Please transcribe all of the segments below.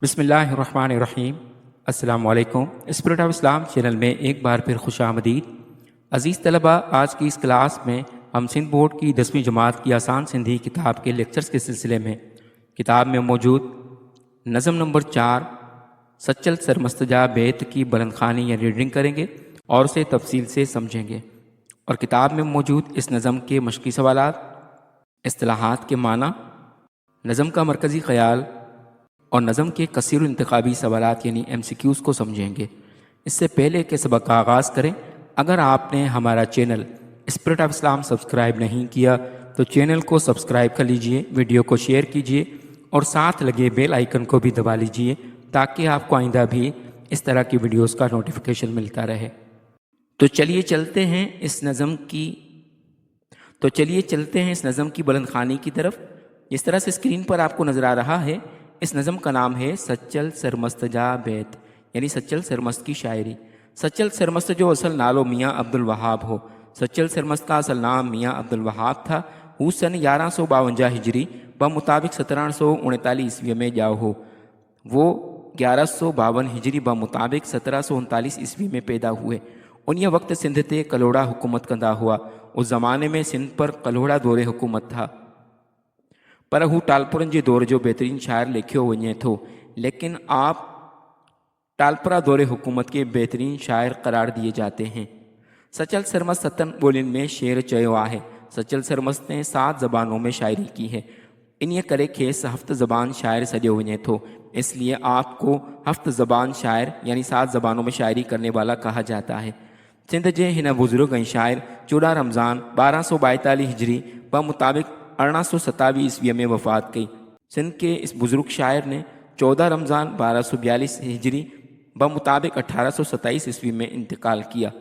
बिस्मिल्लाहिर्रहमानिर्रहीम। अस्सलाम वालेकुम। स्पिरिट ऑफ इस्लाम चैनल में एक बार फिर खुशामदीद। अज़ीज़ तलबा, आज की इस क्लास में हम सिंध बोर्ड की 10वीं जमात की आसान सिंधी किताब के लेक्चर्स के सिलसिले में किताब में मौजूद नज़म नंबर 4 सच्चल सरमस्तजा बेत की बुलंदखानी या रीडिंग करेंगे और उसे तफसील से समझेंगे। और किताब में मौजूद इस नज़म के मशक़ी सवालात, इस्तिलाहात के माना, नज़म का मरकज़ी ख़याल और नज़म के कसीर इंतखाबी सवालात यानी MCQs को समझेंगे। इससे पहले कि सबक का आगाज़ करें, अगर आपने हमारा channel spirit of Islam subscribe नहीं किया तो चैनल को सब्सक्राइब कर लीजिए, वीडियो को शेयर कीजिए और साथ लगे बेल आइकन को भी दबा लीजिए ताकि आपको आइंदा भी इस तरह की वीडियोस का नोटिफिकेशन मिलता रहे। तो चलिए चलते हैं इस नज़म की बुलंदखानी की तरफ। जिस तरह से स्क्रीन पर आपको नज़र आ रहा है, इस नज़म का नाम है सच्चल सरमस्तजा बैत, यानी सच्चल सरमस्त की शायरी। सच्चल सरमस्त जो असल नालो मियाँ अब्दुल वहाब हो। सच्चल सरमस्त का असल नाम मियाँ अब्दुल वहाब था। वो सन 1152 हिजरी ब मुताबिक 1739 ईस्वी में जाओ हो। वो 1152 हिजरी ब मुताबिक 1739 ईस्वी में पैदा हुए। उन ये वक्त सिंध ते कलोड़ा हुकूमत कंदा हुआ। उस ज़माने में सिंध पर कलोड़ा दौरे हुकूमत था, पर हू टालपुरनि जे दौर जो बेहतरीन शायर लिखियो वञे थो। लेकिन आप टालपुरा दौरे हुकूमत के बेहतरीन शायर करार दिए जाते हैं। सचल सरमस्त 7 ॿोलियुनि में शेर चयो आहे। सचल सरमस्त ने 7 ज़बानों में शायरी की है। इन करे खेस हफ़्त ज़बान शायर सॼो वञे थो, इसलिए आपको हफ़्त ज़बान शायर यानी 7 ज़बानों में शायरी करने वाला कहा जाता है। सिंध जे हिन बुज़ुर्ग ऐं शायर 14 रमज़ान 1242 हिजरी ब मुताबिक 1827 ईस्वी में वफ़ात कई। सिंध के इस बुज़ुर्ग शायर ने 14 रमज़ान 1242 हिजरी ब मुताबिक 1827 ईस्वी में इंतकाल किया।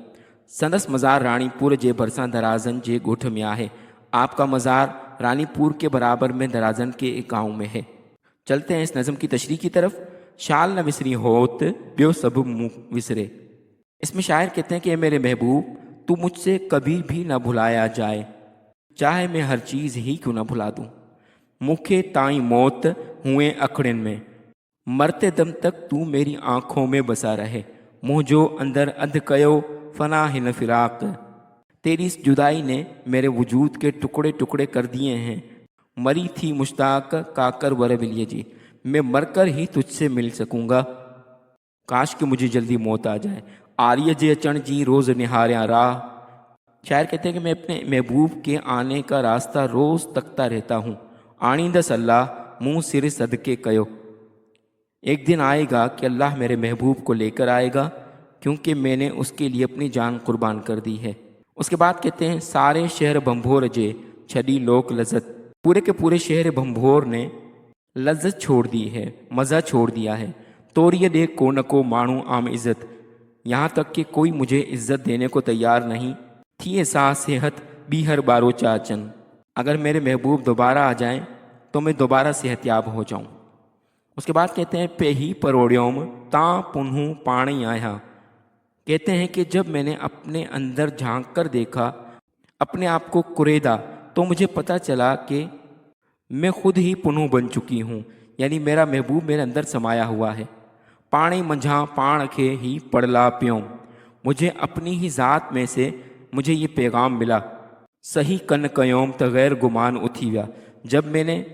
संदस मज़ार रानीपुर जे भरसां दराज़न जे ॻोठ में आहे। आपका मज़ार रानीपुर के बराबर में दराज़न के एक गाँव में है। चलते हैं इस नज़म की तशरीह की तरफ। शाल न विसरी होत ब्यो सब मुँह विसरे। इसमें शायर कहते हैं कि मेरे महबूब, तू मुझसे कभी भी न भुलाया जाए, चाहे मैं हर चीज़ ही क्यों न भुला दूँ। मुखे ताई मौत हुए अखड़न में, मरते दम तक तू मेरी आँखों में बसा रहे। मुँह जो अंदर अध कयो फना हिन फिराक, तेरी इस जुदाई ने मेरे वजूद के टुकड़े टुकड़े कर दिए हैं। मरी थी मुश्ताक काकर वर बिलिए जी, मैं मरकर ही तुझसे मिल सकूँगा। काश कि मुझे जल्दी मौत आ जाए। आर्य जे अचण जी रोज़ निहारियां राह। शायर कहते हैं कि मैं अपने महबूब के आने का रास्ता रोज़ तकता रहता हूँ। आनींदस अल्लाह मुँह सिर सदके कयो। एक दिन आएगा कि अल्लाह मेरे महबूब को लेकर आएगा, क्योंकि मैंने उसके लिए अपनी जान कुर्बान कर दी है। उसके बाद कहते हैं सारे शहर भंभोर जे छड़ी लोक लज्जत। पूरे के पूरे शहर भंभोर ने लज्जत छोड़ दी है, मज़ा छोड़ दिया है। तोरिए दे को न को मानू आम इज़्ज़त, यहाँ तक कि कोई मुझे इज़्ज़त देने को तैयार नहीं थी। ऐसा सेहत बीहर बारो चाचन, अगर मेरे महबूब दोबारा आ जाएं तो मैं दोबारा सेहतयाब हो जाऊं। उसके बाद कहते हैं पे ही परोड़्योम ता पुनहू पाणी आया। कहते हैं कि जब मैंने अपने अंदर झांक कर देखा, अपने आप को कुरेदा, तो मुझे पता चला कि मैं खुद ही पुनः बन चुकी हूँ, यानी मेरा महबूब मेरे अंदर समाया हुआ है। पाणी मंझा पाण के ही पड़ला प्यों, मुझे अपनी ही ज़ात में से मुझे ये पैगाम मिला। सही कन कयोम त गैर गुमान उठी गया। जब मैंने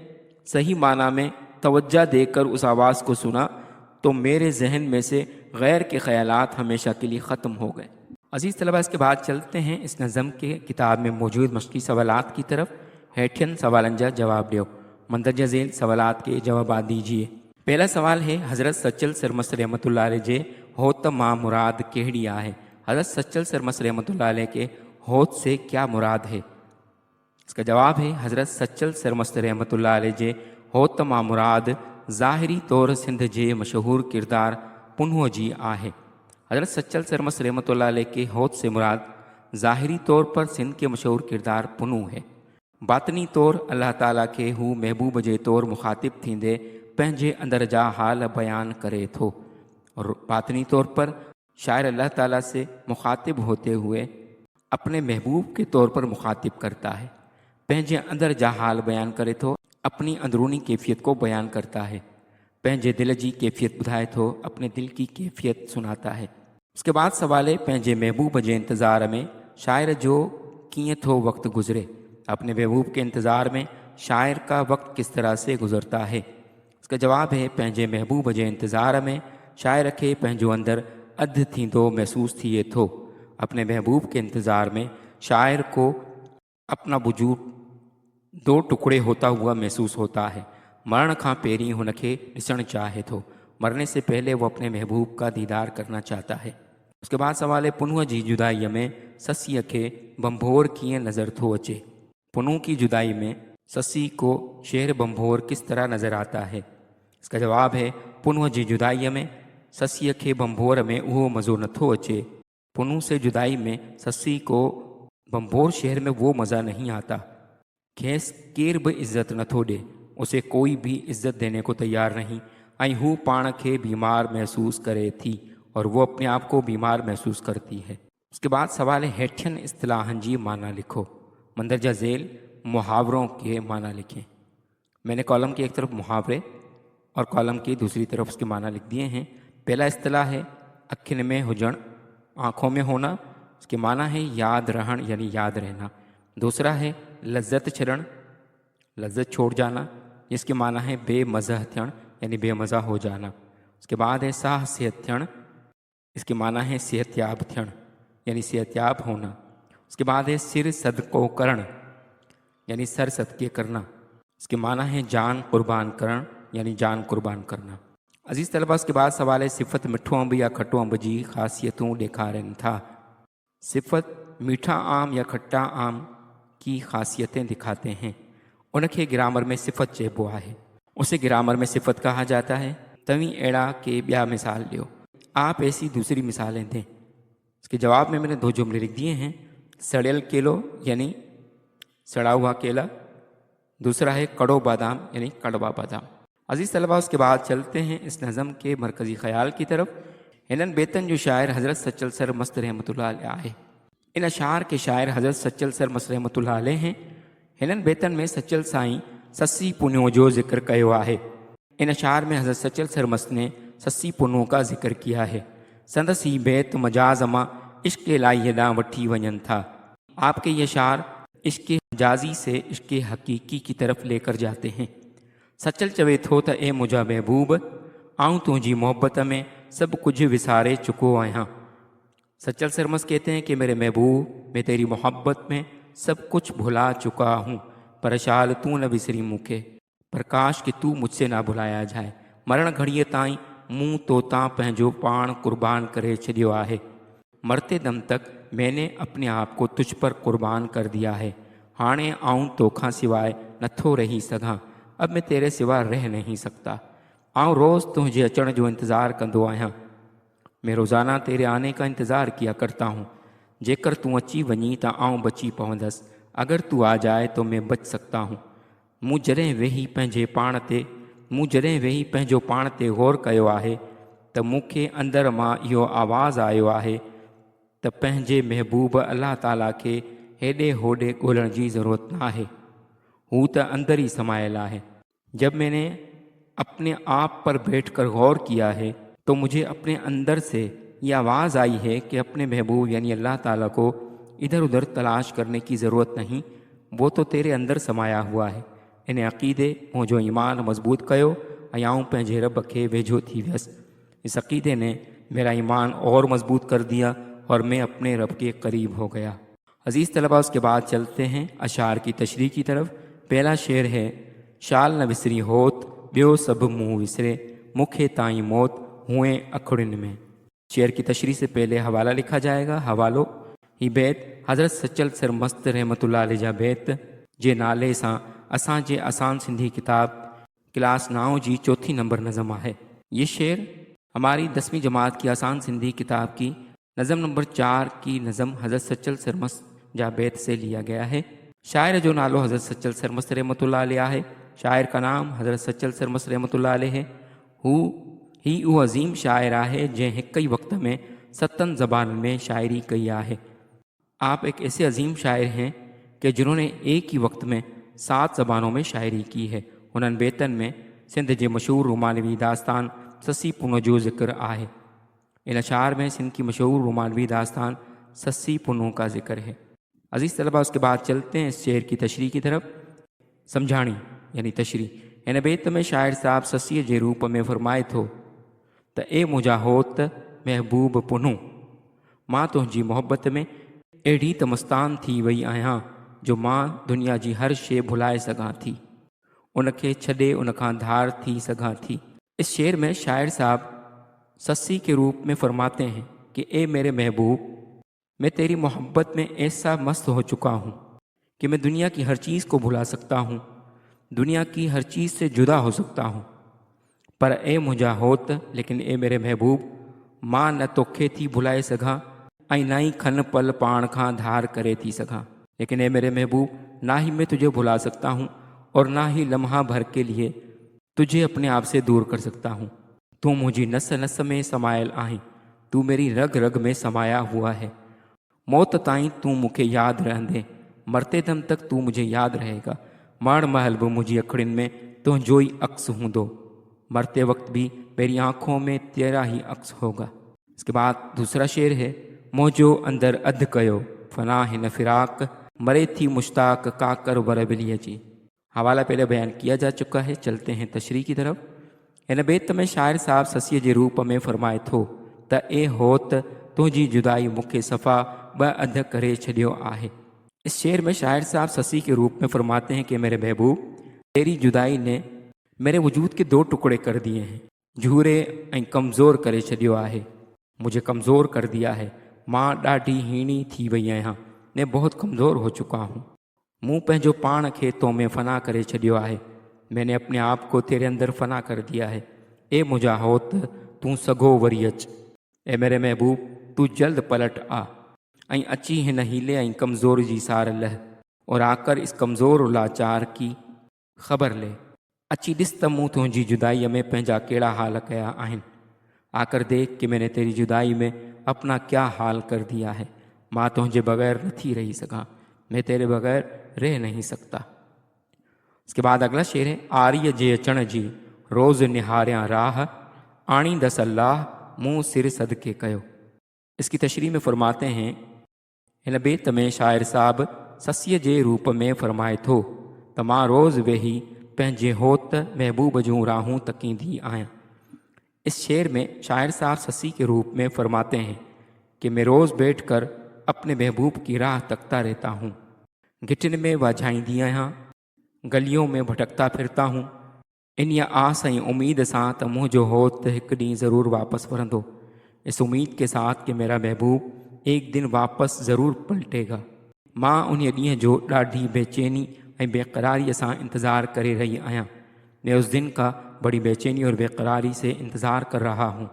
सही माना में तवज्जा देकर उस आवाज़ को सुना तो मेरे जहन में से गैर के ख़यालात हमेशा के लिए ख़त्म हो गए। अज़ीज़ तलबा, इसके बाद चलते हैं इस नज़म के किताब में मौजूद मशक़ी सवालात की तरफ। हेठियन सवालन जा जवाब ॾियो। मंदरजा ज़ेल सवालात के जवाब दीजिए। पहला सवाल है, हज़रत सच्चल सरमस्त रहमतुल्लाह अलैह जे होत मां मुराद केहड़ी आहे। हज़रत सच्चल सरमस्त रहमतुल्लाह अलैह के होत से क्या मुराद है। इसका जवाब है, हज़रत सच्चल सरमस्त रहमतुल्लाह अलैह जे होत मां मुराद ज़ाहिरी तौर सिंध जे मशहूर किरदार पुनहो जी आहे। हज़रत सच्चल सरमस्त रहमतुल्लाह अलैह के होत से मुराद ज़ाहिरी तौर पर सिंध के मशहूर किरदार पुनू है। बातनी तौर अल्लाह ताला के हू महबूब जे तौर मुखातिब थींदे पंहिंजे अंदर जा हाल बयान करे थो। और बातनी तौर पर शायर अल्लाह ताला से मुखातिब होते हुए अपने महबूब के तौर पर मुखातिब करता है। पंहिंजे अंदर जा हाल बयान करे थो, अपनी अंदरूनी कैफियत को बयान करता है। पंहिंजे दिल जी कैफ़ियत ॿुधाए थो, अपने दिल की कैफ़ियत सुनाता है। उसके बाद सवाल है पंहिंजे महबूब जे इंतज़ार में शायर जो कीअं थो वक्त गुज़रे। अपने महबूब के इंतज़ार में शायर का वक्त किस तरह से गुज़रता है। इसका जवाब है पंहिंजे महबूब जे इंतज़ार में शायर खे पंहिंजो अंदर अधु थींदो महसूस थिए थो। अपने महबूब के इंतज़ार में शायर को अपना वजूद दो टुकड़े होता हुआ महसूस होता है। मरण खां पहिरीं हुनखे ॾिसणु चाहे थो, मरने से पहले वो अपने महबूब का दीदार करना चाहता है। उसके बाद सवाल है पुनूअ जी जुदाईअ में ससीअ खे बंभोर कीअं नज़र थो अचे। पुनू की जुदाई में ससी को शेर बंभोर किस तरह नज़र आता है। इसका जवाब है पुनूअ जी जुदाईअ में ससीअ खे बंभोर में उहो मज़ो नथो अचे। पुनू से जुदाई में ससी को बंभोर शहर में वो मज़ा नहीं आता। खेस केर भी इज्जत नथो ॾे, उसे कोई भी इज्जत देने को तैयार नहीं। ऐं हू पाण खे बीमार महसूस करे थी और वो अपने आप को बीमार महसूस करती है। उसके बाद सवाल है हेठियन इस्तिलाहन जी माना लिखो। मंदरजा झेल मुहावरों के माना लिखें। मैंने कॉलम की एक तरफ मुहावरे और कॉलम की दूसरी तरफ उसके माना लिख दिए हैं। पहला इस्तिलाह है अखिन में हुजण, आँखों में होना। उसके माना है याद रहन यानी याद रहना। दूसरा है लज्जत छड़न, लज्जत छोड़ जाना, जिसके माना है बेमज़ह थियण यानी बेमज़ा हो जाना। उसके बाद है साह सेहत थियण, इसके माना है सेहतयाब थियण यानी सेहतयाब होना। उसके बाद है सिर सदको करण यानी सर सदके करना। इसके माना है जान कुर्बान करण यानी जान कुर्बान करना। अजीज़ तलबा, उसके बाद सवाल है सिफ़त मिठो अंब या खट्टो अंब जी ख़ासियतूं ॾेखारनि था। सिफ़त मीठा आम या खट्टा आम की खासियतें दिखाते हैं। उनके ग्रामर में सिफ़त चइबो आहे, उसे ग्रामर में सिफ़त कहा जाता है। तव्हीं अहिड़ा के ॿिया मिसाल ॾियो, आप ऐसी दूसरी मिसालें दें। इसके जवाब में मैंने दो जुमले लिख दिए हैं। सड़ियल केलो यानी सड़ा हुआ केला, दूसरा है कड़ो बादाम यानी कड़वा बादाम। अजीज़ तलबा, उसके बाद चलते हैं इस नज़म के मरकज़ी ख़याल की तरफ। हिनन बेतन जो शायर हज़रत सच्चल सर मस्त रहमतुल्लाह अलैह आहे। इन अशार के शायर हज़रत सच्चल सर मस्त रहमतुल्लाह अलैह हैं। हिनन बेतन में सच्चल साईं ससी पुन्यो जो ज़िक्र कयो आहे। इन अशार में हज़रत सच्चल सर मस्त ने ससी पुन्यो का जिक्र किया है। संदस ही बैत मजाज़ मां इश्क़ इलाही ॾांहुं वठी वञनि था। आपके ये अशार इश्क़ मजाजी से इश्क़ हकीकी की तरफ लेकर जाते हैं। सचल चवे थो त ए मुंहिंजा महबूब, आऊं तुंहिंजी मोहब्बत में सब कुछ विसारे चुको आहियां। सच्चल सरमस कहते हैं कि मेरे महबूब, मैं तेरी मोहब्बत में सब कुछ भुला चुका हूँ, पर शाल तू न विसरी मूंखे, पर काश कि तू मुझसे ना भुलाया जाए। मरण घड़ीअ ताईं मूं तो तां पंहिंजो पाण कुर्बान करे छॾियो आहे। मरते दम तक मैंने अपने आप को तुझ पर कुर्बान कर दिया है। हाणे आऊं तोखां सिवाय नथो रही सघां, अब मैं तेरे सिवा रह नहीं सकता। आऊं रोज़ तुझे अचण जो इंतज़ार कंदो आहियां। मैं रोज़ाना तेरे आने का इंतज़ार किया करता हूँ। जेकर तू अची वञी त आऊं बची पवंदसि, अगर तू आ जाए तो मैं बच सकता हूँ। मूं जॾहिं वेही पंहिंजो पाण ते गौर कयो आहे त मूंखे अंदर मां इहो आवाज़ु आयो आहे त पंहिंजे महबूब अल्लाह ताला खे हेॾे होॾे ॻोल्हण जी ज़रूरत न आहे, हू त अंदर ही समायल आहे। जब मैंने अपने आप पर बैठकर गौर किया है तो मुझे अपने अंदर से ये आवाज़ आई है कि अपने महबूब यानी अल्लाह ताला को इधर उधर तलाश करने की ज़रूरत नहीं, वो तो तेरे अंदर समाया हुआ है। इन अक़ीदे मुंहिंजो ईमान मज़बूत कयो ऐं आऊं पंहिंजे रब खे वेझो थी वियसि। इस अक़ीदे ने मेरा ईमान और मज़बूत कर दिया और मैं अपने रब के करीब हो गया। अज़ीज़ तलबा, उसके बाद चलते हैं अशार की तशरीह की तरफ। पहला शेर है शाल न विसरी होत, ॿियो सभु मुंहुं विसरे, मूंखे ताईं मौत हुए अखड़िन में। शेर की तशरीह से पहले हवाला लिखा जाएगा। हवालो ही बैत हज़रत सच्चल सर मस्त रहमतुल्लाह अलैह जा बैत जे नाले सां असांजे आसान सिंधी किताब क्लास 9 जी चौथी नंबर नज़म है। ये शेर हमारी 10वीं जमात की आसान सिंधी किताब की नज़म नंबर 4 की नज़म हज़रत सच्चल सर मस्त जा बैत से लिया गया है। शायर जो नालो हज़रत सच्चल सर मस्त रहमतुल्लाह अलैह है। शायर का नाम हज़रत सच्चल सर मस्त रहमतुल्लाह अलैह है। ही वो अज़ीम शायर आहे जंहिं हिक ही वक्त में 7 ज़बान में शायरी कई आहे। आप एक ऐसे अज़ीम शायर हैं कि जिन्होंने एक ही वक्त में 7 ज़बानों में शायरी की है। उन्हनि बेतन में सिंध जे मशहूरु रोमानवी दास्तान ससी पुनो जो ज़िक्र आहे। इन अशार में सिंध की मशहूर रोमानवी दास्तान ससी पुनो का जिक्र है। अजीज़ तलबा, उसके बाद चलते हैं इस शेर की तशरीह की तरफ। समझाणी यानी तशरीह। इन बेत में शायर साहब ससीअ जे रूप में फरमाए थो त ए मुंहिंजा होत महबूब पुनू, मां तुंहिंजी मोहब्बत में अहिड़ी त मस्तान थी वई आहियां जो मां दुनिया जी हर शइ भुलाए सघां थी, उनखे छॾे उन खां धार थी सघां थी। इस शेर में शायर साहब ससी के रूप में फरमाते हैं कि ए मेरे महबूब, मैं तेरी मोहब्बत में ऐसा मस्त हो चुका हूँ कि मैं दुनिया की हर चीज़ को भुला सकता हूँ, दुनिया की हर चीज़ से जुदा हो सकता हूँ। पर ए मुंहिंजा होत, लेकिन ए मेरे महबूब, मां न तोखे थी भुलाए सघां ऐं न ई खन पल पाण खां धार करे थी सघां। लेकिन ए मेरे महबूब, ना ही मैं तुझे भुला सकता हूँ और ना ही लम्हा भर के लिए तुझे अपने आप से दूर कर सकता हूँ। तू मुझी नस नस में समायल आहीं, तू मेरी रग रग में समाया हुआ है। मौत ताईं तू मूंखे यादि रहंदे, मरते दम तक तू मुझे याद रहेगा। मरण महल बि मुंहिंजी अखियुनि में तुंहिंजो ई अक्स हूंदो, मरते वक्त भी मेरी आंखों में तेरा ही अक्स होगा। इसके बाद दूसरा शेर है, मोजो अंदर अध कयो फना हिन फिराक, मरे थी मुश्ताक काकर वरबिलिय जी। हवाला पहले बयान किया जा चुका है। चलते हैं तशरीह की तरफ। इन बेत में शायर साहब ससीअ जे रूप में फरमाए थो त ए होत तुंहिंजी जुदाई मूंखे सफ़ा ब अध करे छॾियो आहे। इस शेर में शायर साहब ससी के रूप में फरमाते हैं कि मेरे महबूब, तेरी जुदाई ने मेरे वजूद के दो टुकड़े कर दिए हैं, झूरे ऐं कमज़ोर करे छॾियो आहे, मुझे कमज़ोर कर दिया है। मां ॾाढी हीणी थी वई आहियां, ने बहुत कमज़ोर हो चुका हूँ। मूं पंहिंजो पाण खे तो में फ़ना करे छॾियो आहे, मैंने अपने आप को तेरे अंदर फ़ना कर दिया है। ए मुंहिंजा होत तूं सघो वरी अच, ए मेरे महबूब तू जल्द पलट आ ऐं अची हिन हीले ऐं कमज़ोर जी सार लह और आकर इस कमज़ोर लाचार की ख़बर ले। अची ॾिस त मूं तुंहिंजी जुदाईअ में पंहिंजा कहिड़ा हाल कया आहिनि। आकर देख कि मैंने तेरी जुदाई में अपना क्या हाल कर दिया है। मां तुंहिंजे बग़ैर नथी रही सघां, मैं तेरे बग़ैर रह नहीं सकता। इसके बाद अगला शेर है, आर्य जे अचण जी रोज़ निहारियां राह, आणींदस अल्लाह मूं सिर सदके कयो। इसकी तशरीह में फरमाते हैं, हिन बेत में शायर साहब ससीअ जे रूप में फरमाए थो त मां रोज़ वेही पंहिंजे होत महबूब जूं राहूं तकींदी आहियां। इस शेर में शायर साहब ससी के रूप में फरमाते हैं कि मैं रोज़ बैठकर अपने महबूब की राह तकता रहता हूँ, घिटिन में वाझाईंदी आहियां, गलियों में भटकता फिरता हूँ, इन आस ऐं उम्मीद सां त मुंहिंजो होत हिकु ॾींहुं ज़रूर वापस वरंदो, इस उम्मीद के साथ कि मेरा महबूब एक दिन वापस ज़रूर पलटेगा। मां उन ॾींहं जो ॾाढी बेचैनी ऐं बेक़रारीअ सां इंतज़ार करे रही आहियां। मैं उस दिन का बड़ी बेचैनी और बेक़रारी से इंतज़ार कर रहा हूँ,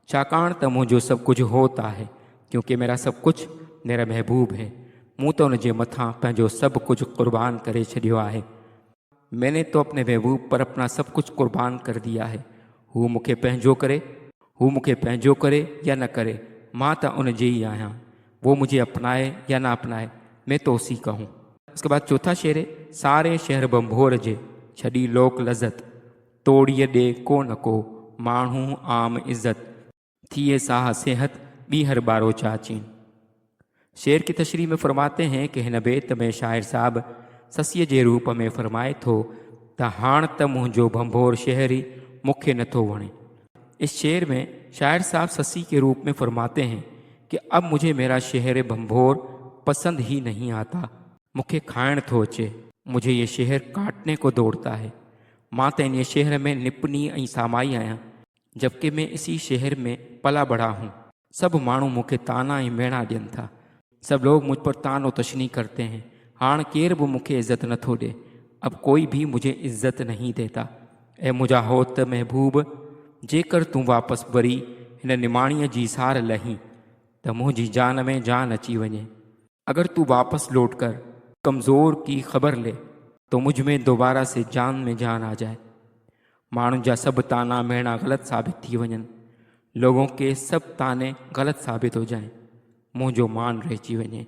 छाकाणि त मुंहिंजो सभु कुझु होता है, क्योंकि मेरा सब कुछ मेरा महबूब है। मूं त उन जे मथां पंहिंजो सभु कुझु क़ुर्बान करे छॾियो आहे। मैंने तो अपने महबूब पर अपना सब कुछ कुर्बान कर दिया है। हू मूंखे पंहिंजो करे या न करे, मां त उन जे ई आहियां। वो मुझे अपनाए या ना अपनाए, मैं तो उसी का हूँ। उसके बाद चौथा शेर है, सारे शहर बंभोर जे छड़ी लोक लज़त, तोड़िए ॾे को न को माण्हू आम इज़्ज़त, थिए साह सेहत ॿीहर बारो चाचीन। शेर की तशरीह में फरमाते हैं कि हिन बेत में शायर साहब ससीअ जे रूप में फरमाए थो त हाण त मुंहिंजो भंभोर शहर ई मूंखे नथो वणे। इस शेर में शायर साहब ससी के रूप में फरमाते हैं कि अब मुझे मेरा शहर भंभोर पसंद ही नहीं आता, मूंखे खाइण थो अचे, मुझे ये शहर काटने को दौड़ता है। मां त इन शहर में निपनी ऐं सामाई आहियां, जबकि मैं इसी शहर में पला बढ़ा हूँ। सब माण्हू मूंखे ताना ऐं मेणा ॾियनि था, सब लोग मुझ पर तानो तशनी करते हैं। हाण केर बि मूंखे इज़्ज़त नथो ॾे, अब कोई भी मुझे इज़्ज़त नहीं देता। ऐं मुंहिंजा होत महबूब, जेकर तूं वापसि वरी हिन निमाणीअ जी सार लहीं त मुंहिंजी जान में जान अची वञे। अगर तू वापस लौट कर कमज़ोर की खबर ले तो मुझ में दोबारा से जान में जान आ जाए। माण्हुनि जा सभु ताना मेणा ग़लति साबित थी वञनि, लोगों के सब ताने गलत साबित हो जाएं, मुंहिंजो मान रहिजी वञे,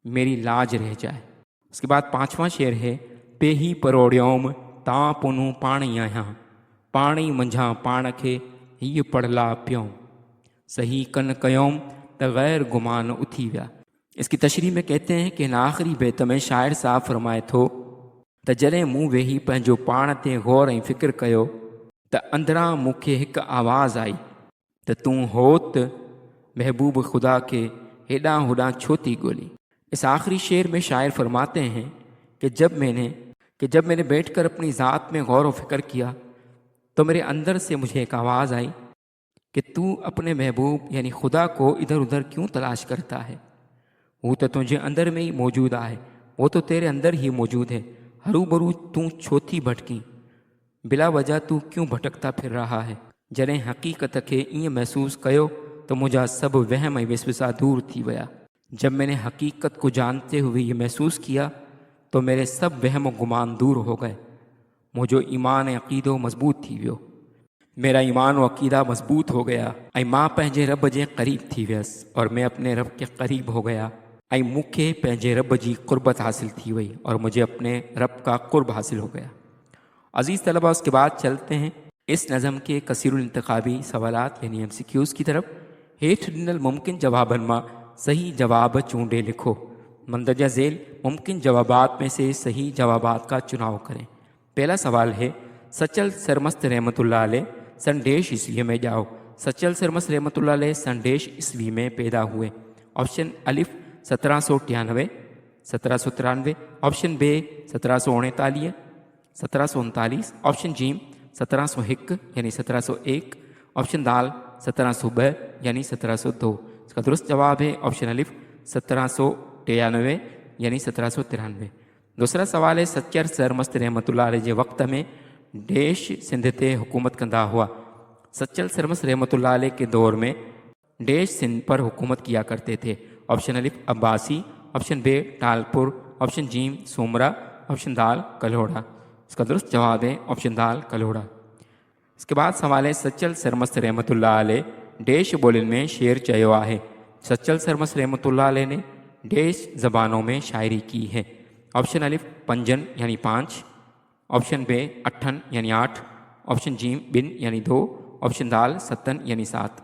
मेरी लाज रह जाए। उसके बाद पांचवा शेर है, पेही परोड़ियोम तां पुनू पाणी आहियां, पाणी मंझां पाण खे हीअ पढ़ला पियों, सही कन कयोम त गैर गुमान उथी विया। इसकी तशरीह में कहते हैं कि इन आख़िरी बैत में शाइर साहब फरमाए थो त जॾहिं मूं वेही पंहिंजो पाण ते गौर ऐं फ़िक्र कयो त अंदरां मूंखे हिकु आवाज़ आई त तूं होत महबूब खुदा के हेॾां होॾां छो थी ॻोल्ही। इस आखिरी शेर में शायर फरमाते हैं कि जब मैंने बैठकर अपनी ज़ात में गौर व फिक्र किया तो मेरे अंदर से मुझे एक आवाज़ आई कि तू अपने महबूब यानी खुदा को इधर उधर क्यों तलाश करता है। वो तो तुझे अंदर में ही मौजूद आहे, वो तो तेरे अंदर ही मौजूद है। हरू भरू तू छो थी भटकी, बिला वजह तू क्यों भटकता फिर रहा है। जॾहिं हक़ीक़त खे ईअं महसूस कयो तो मुझा सब वहम ऐं विसविसा दूर थी विया। जब मैंने हकीकत को जानते हुए ये महसूस किया तो मेरे सब वहम गुमान दूर हो गए। मुझो ईमान ऐं अक़ीदो मज़बूत थी वियो, मेरा ईमान व अक़ीदा मज़बूत हो गया ऐं मां पंहिंजे रब जे क़रीब थी वियसि और मैं अपने रब के क़रीब हो गया ऐं मूंखे पंहिंजे रब जी क़ुर्बत हासिल थी वई और मुझे अपने रब का क़ुर्ब हासिल हो गया। अज़ीज़ तलबा, उसके बाद चलते हैं इस नज़म के कसीरुल इंतखाबी सवालात यानी MCQs की तरफ। हेठ ॾिनल मुमकिन जवाबनि मां सही जवाब चूंडे लिखो। मंदरजा झेल मुमकिन जवाबात में से सही जवाबात का चुनाव करें। पहला सवाल है, सचल सरमस्त रहमतुल्लाह अलैह संदेश ईस्वी में जाओ। सचल सरमस्त रहमतुल्लाह अलैह संदेश ईस्वी में पैदा हुए। ऑप्शन अलिफ 1793, 1793। ऑप्शन बे 1739, 1739। ऑप्शन जीम 1701 यानी 1701। ऑप्शन दाल 1702 यानी 1702। इसका दुरुस्त जवाब है ऑप्शन अलिफ 1793 यानी 1793। दूसरा सवाल है, सच्चर सरमस्त रहमतुल्लाह अलैह जे वक़्त में देश सिंध ते हुकूमत कंदा हुआ। सच्चल सरमस्त रहमतुल्लाह अलैह के दौर में देश सिंध पर हुकूमत किया करते थे। ऑप्शन अलिफ अब्बासी, ऑप्शन बे टालपुर, ऑप्शन जीम सोमरा, ऑप्शन दाल कल्होड़ा। इसका दुरुस्त जवाब है ऑप्शन दाल कल्होड़ा। इसके बाद सवाल है, सच्चल सरमस्त रहमतुल्लाह अलैह देश ॿोलियुनि में शेर चयो आहे। सच्चल सरमस्त रहमतुल्लाह अलैह ने देश ज़बानों में शायरी की है। ऑप्शन अलिफ 5 यानी 5, ऑप्शन बे 8 यानी 8, ऑप्शन जीम 2 यानी 2, ऑप्शन दाल 7 यानी 7।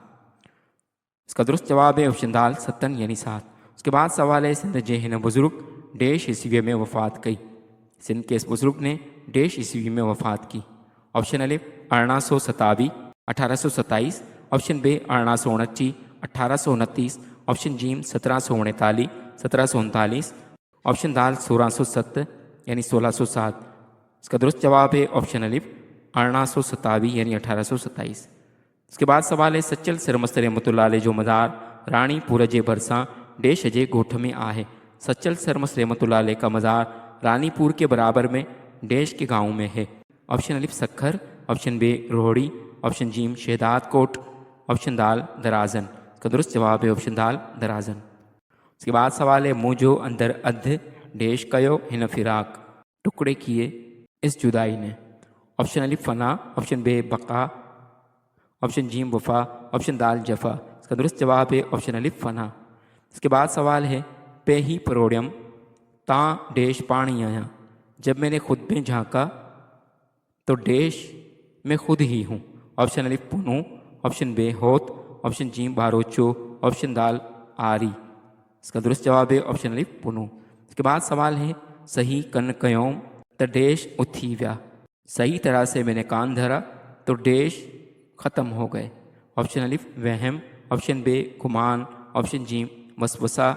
इसका दुरुस्त जवाब है ऑप्शन दाल 7 यानी 7। उसके बाद सवाल है, सिंध जे हिन बुज़ुर्ग देश ईस्वी में वफ़ात कई। सिंध के इस बुज़ुर्ग ने देश ईस्वी में वफ़ात की। ऑप्शन अलिफ 1827, 1827। ऑप्शन बे 1829, 1829। ऑप्शन जीम 1739, 1739। ऑप्शन दाल 1607 यानी 1607। इसका दुरुस्त जवाब है ऑप्शन अलिफ 1827 यानी 1827। इसके बाद सवाल है, सच्चल सरमस्त रहमतुल्लाह अलैह जो मज़ार रानीपुर जे भरिसां देश जे ॻोठ में आहे। सच्चल सरमस्त रहमतुल्लाह अलैह का मज़ार रानीपुर के बराबर में देश के गाँव में है। ऑप्शन अलिफ सखर, ऑप्शन बे रोहड़ी, ऑप्शन जीम शहदाद कोट, ऑप्शन दाल दराजन। इसका दुरुस्त जवाब है ऑप्शन दाल दराजन। इसके बाद सवाल है, मुझो अंदर अध देश कयो हिन फिराक, टुकड़े किए इस जुदाई ने। ऑप्शन अलिफ फना, ऑप्शन बे बका, ऑप्शन जीम वफा, ऑप्शन दाल जफा। इसका दुरुस्त जवाब है ऑप्शन अलिफ फना। इसके बाद सवाल है, पे ही परोड़ियम तां देश पाणी आया, जब मैंने खुद में झांका तो देश में खुद ही हूँ। ऑप्शन अलिफ पुनू, ऑप्शन बे होत, ऑप्शन जीम बारोचो, ऑप्शन दाल आरी। इसका दुरुस्त जवाब है ऑप्शन अलिफ पुनू। इसके बाद सवाल है, सही कन कयोम त देश उथी विया, सही तरह से मैंने कान धरा तो देश ख़त्म हो गए। ऑप्शन अलिफ वहम, ऑप्शन बे गुमान, ऑप्शन जीम वसवसा,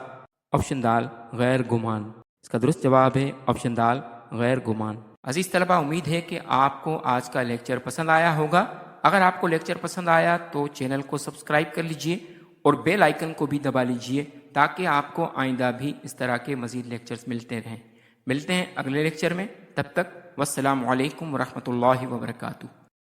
ऑप्शन दाल गैर गुमान। इसका दुरुस्त जवाब है ऑप्शन दाल गैर गुमान। अजीज़ तलबा, उम्मीद है कि आपको आज का लेक्चर पसंद आया होगा। अगर आपको लेक्चर पसंद आया तो चैनल को सब्सक्राइब कर लीजिए और बेल आइकन को भी दबा लीजिए ताकि आपको आइंदा भी इस तरह के मज़ीद लेक्चर्स मिलते रहें। मिलते हैं अगले लेक्चर में, तब तक वस्सलामु अलैकुम वरहमतुल्लाहि वबरकातुहू।